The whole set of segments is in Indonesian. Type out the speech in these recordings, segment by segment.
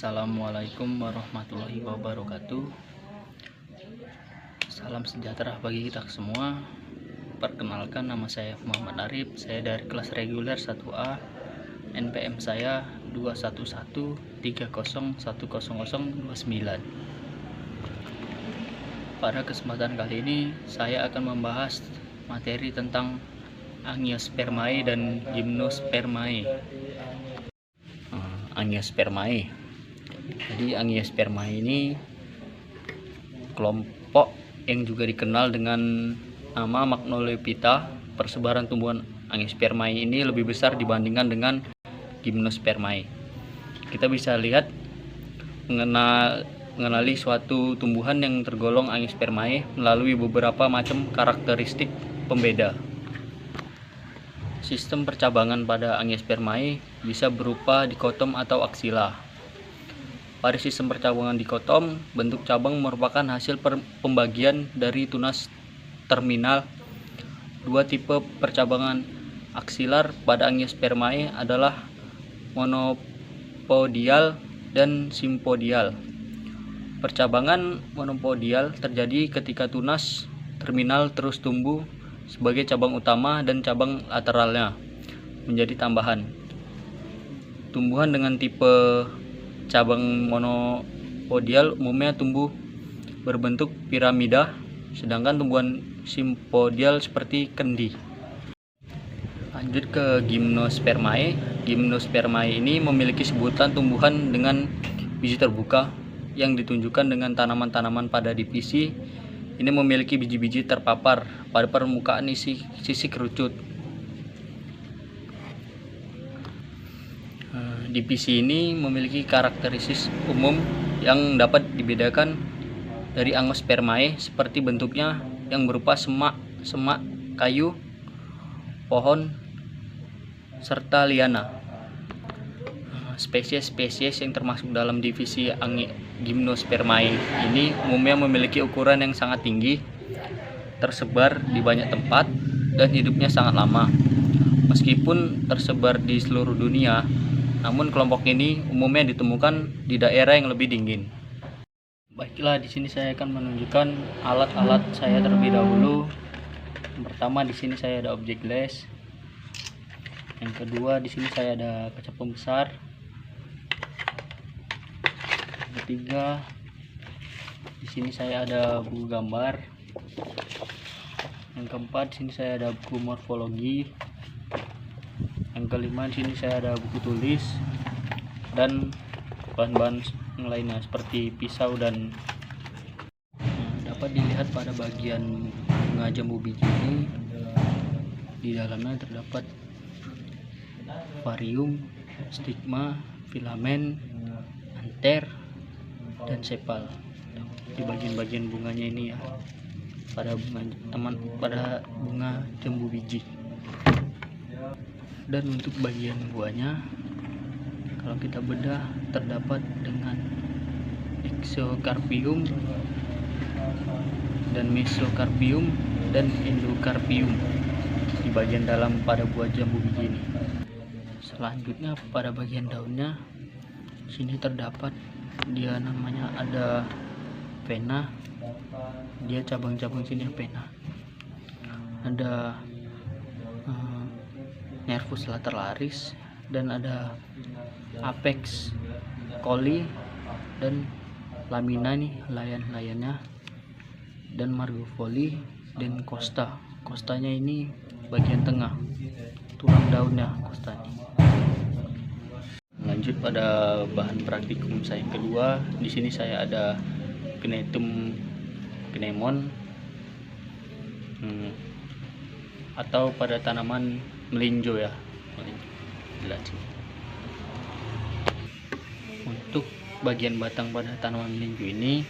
Assalamualaikum warahmatullahi wabarakatuh. Salam sejahtera bagi kita semua. Perkenalkan, nama saya Muhammad Arif. Saya dari kelas reguler 1A. NPM saya 21130100029. Pada kesempatan kali ini saya akan membahas materi tentang Angiospermae dan Gymnospermae. Angiospermae. Jadi Angiospermae ini kelompok yang juga dikenal dengan nama Magnolepita. Persebaran tumbuhan Angiospermae ini lebih besar dibandingkan dengan Gymnospermae. Kita bisa lihat mengenali suatu tumbuhan yang tergolong Angiospermae melalui beberapa macam karakteristik pembeda. Sistem percabangan pada Angiospermae bisa berupa dikotom atau aksila. Pada sistem percabangan dikotom, bentuk cabang merupakan hasil pembagian dari tunas terminal. Dua tipe percabangan aksilar pada Angiospermae adalah monopodial dan simpodial. Percabangan monopodial terjadi ketika tunas terminal terus tumbuh sebagai cabang utama dan cabang lateralnya menjadi tambahan. Tumbuhan dengan tipe cabang monopodial umumnya tumbuh berbentuk piramida, sedangkan tumbuhan simpodial seperti kendi. Lanjut ke Gymnospermae. Gymnospermae ini memiliki sebutan tumbuhan dengan biji terbuka yang ditunjukkan dengan tanaman-tanaman pada divisi. Ini memiliki biji-biji terpapar pada permukaan sisi kerucut. Divisi ini memiliki karakteristik umum yang dapat dibedakan dari Angiospermae, seperti bentuknya yang berupa semak kayu, pohon, serta liana. Spesies-spesies yang termasuk dalam divisi Gymnospermae ini umumnya memiliki ukuran yang sangat tinggi, tersebar di banyak tempat, dan hidupnya sangat lama. Meskipun tersebar di seluruh dunia, namun kelompok ini umumnya ditemukan di daerah yang lebih dingin. Baiklah, di sini saya akan menunjukkan alat-alat saya terlebih dahulu. Yang pertama, di sini saya ada objek les. Yang kedua, di sini saya ada kaca pembesar. Yang ketiga, di sini saya ada buku gambar. Yang keempat, di sini saya ada buku morfologi. Yang kelima, di sini saya ada buku tulis dan bahan-bahan yang lainnya seperti pisau dan dapat dilihat pada bagian bunga jambu biji ini. Di dalamnya terdapat varium, stigma, filamen, anter, dan sepal di bagian-bagian bunganya ini ya, pada bunga jambu biji. Dan untuk bagian buahnya, kalau kita bedah, terdapat dengan exocarpium dan mesocarpium dan endocarpium di bagian dalam pada buah jambu biji ini. Selanjutnya pada bagian daunnya, sini terdapat dia namanya ada vena, dia cabang-cabang sini vena, ada nervus lateralis, dan ada apex, coli, dan lamina nih layan-layannya, dan margofoli, dan costa. Costanya ini bagian tengah tulang daunnya costanya. Lanjut pada bahan praktikum saya yang kedua. Di sini saya ada Cnetum cnemon, atau pada tanaman melinjo ya. Untuk bagian batang pada tanaman melinjo ini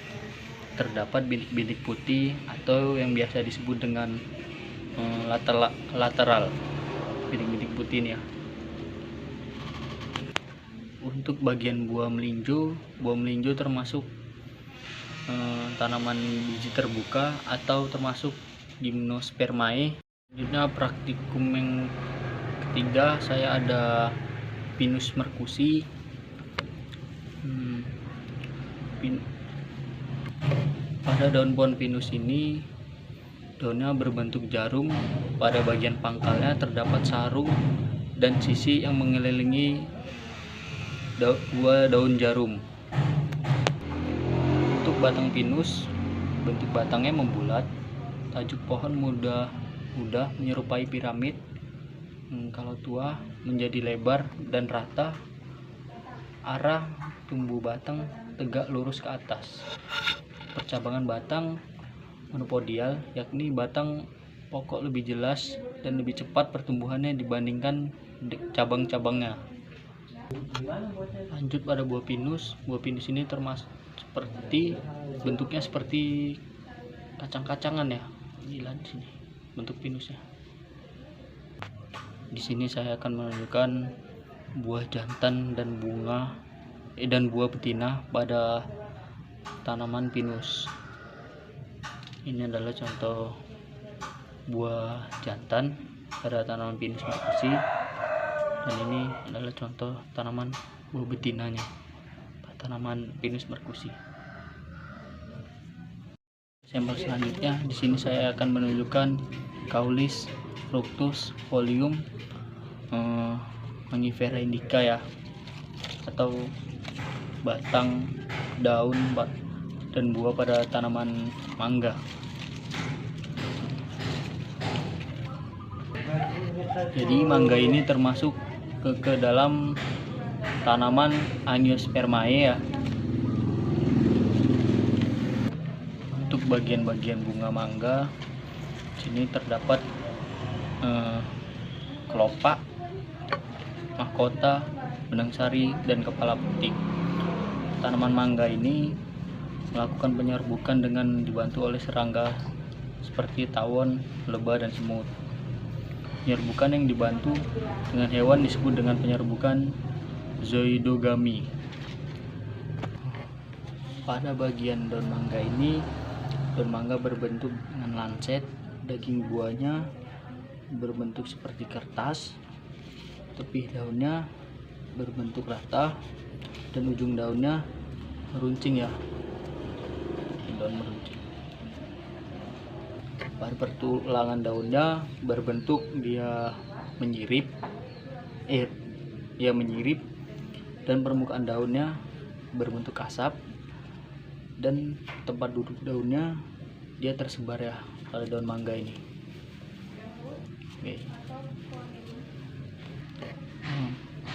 terdapat bilik-bilik putih atau yang biasa disebut dengan lateral. Bilik-bilik putih ini ya. Untuk bagian buah melinjo termasuk tanaman biji terbuka atau termasuk Gymnospermae. Selanjutnya praktikum yang ketiga, saya ada Pinus mercusi. Pada daun pohon pinus ini, daunnya berbentuk jarum. Pada bagian pangkalnya terdapat sarung dan sisi yang mengelilingi dua daun jarum. Untuk batang pinus, bentuk batangnya membulat. Tajuk pohon mudah menyerupai piramid. Kalau tua menjadi lebar dan rata. Arah tumbuh batang tegak lurus ke atas. Percabangan batang monopodial, yakni batang pokok lebih jelas dan lebih cepat pertumbuhannya dibandingkan cabang-cabangnya. Lanjut pada buah pinus. Buah pinus ini termasuk bentuknya seperti kacang-kacangan ya. Inilah di sini bentuk pinusnya. Di sini saya akan menunjukkan buah jantan dan buah betina pada tanaman pinus. Ini adalah contoh buah jantan pada tanaman pinus merkusi, dan ini adalah contoh tanaman buah betinanya pada tanaman pinus merkusi. Sampel selanjutnya, di sini saya akan menunjukkan Caulis, Fructus, Folium, Mangifera indica ya, atau batang, daun, dan buah pada tanaman mangga. Jadi mangga ini termasuk ke dalam tanaman Angiospermae ya. Untuk bagian-bagian bunga mangga, sini terdapat kelopak, mahkota, benang sari, dan kepala putih. Tanaman mangga ini melakukan penyerbukan dengan dibantu oleh serangga seperti tawon, lebah, dan semut. Penyerbukan yang dibantu dengan hewan disebut dengan penyerbukan zoidogami. Pada bagian daun mangga ini, daun mangga berbentuk dengan lancet. Daging buahnya berbentuk seperti kertas. Tepi daunnya berbentuk rata dan ujung daunnya meruncing ya. Daun meruncing. Pada pertulangan daunnya berbentuk menyirip dan permukaan daunnya berbentuk asap, dan tempat duduk daunnya dia tersebar ya pada daun mangga ini. Oke.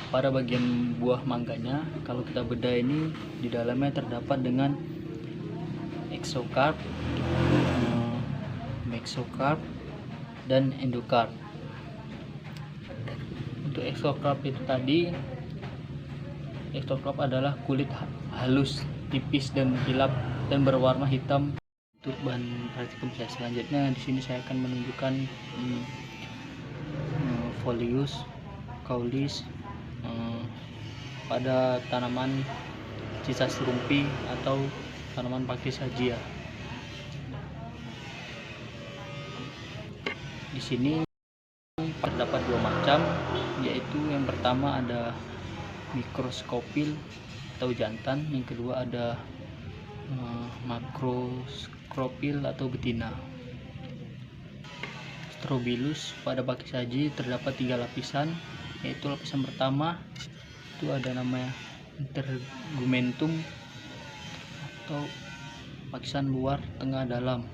Pada bagian buah mangganya, kalau kita bedah ini, di dalamnya terdapat dengan exocarp, mesocarp, dan endocarp. Untuk exocarp itu tadi, exocarp adalah kulit halus, tipis, dan mengkilap dan berwarna hitam. Untuk bahan praktikum saya selanjutnya, di sini saya akan menunjukkan folius, caulis pada tanaman Cisas rumpi atau tanaman pakis saji ya. Di sini terdapat dua macam, yaitu yang pertama ada mikroskopil atau jantan, yang kedua ada makroskopil atau betina. Strobilus pada pakis saji terdapat 3 lapisan, yaitu lapisan pertama itu ada namanya intergumentum atau lapisan luar, tengah, dalam.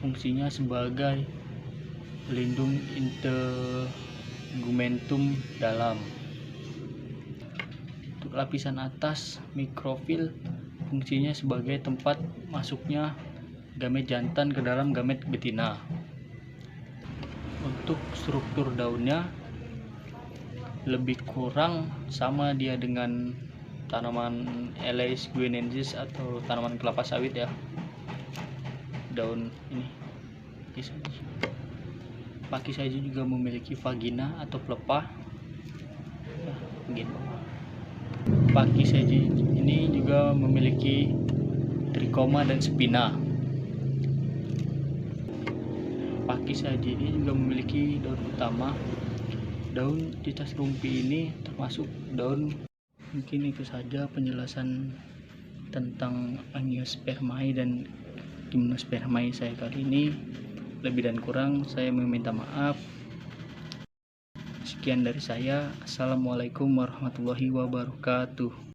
Fungsinya sebagai pelindung integumentum dalam. Untuk lapisan atas mikrofil, fungsinya sebagai tempat masuknya gamet jantan ke dalam gamet betina. Untuk struktur daunnya lebih kurang sama dia dengan tanaman Elaeis guinensis atau tanaman kelapa sawit ya. Daun ini pakis saji juga memiliki vagina atau pelepah. Pakis saji ini juga memiliki trikoma dan spina. Pakis saji ini juga memiliki daun utama. Daun Cisas rumpi ini termasuk daun Mungkin itu saja penjelasan tentang Angiospermae dan Gymnospermae saya kali ini. Lebih dan kurang saya meminta maaf. Sekian dari saya. Assalamualaikum warahmatullahi wabarakatuh.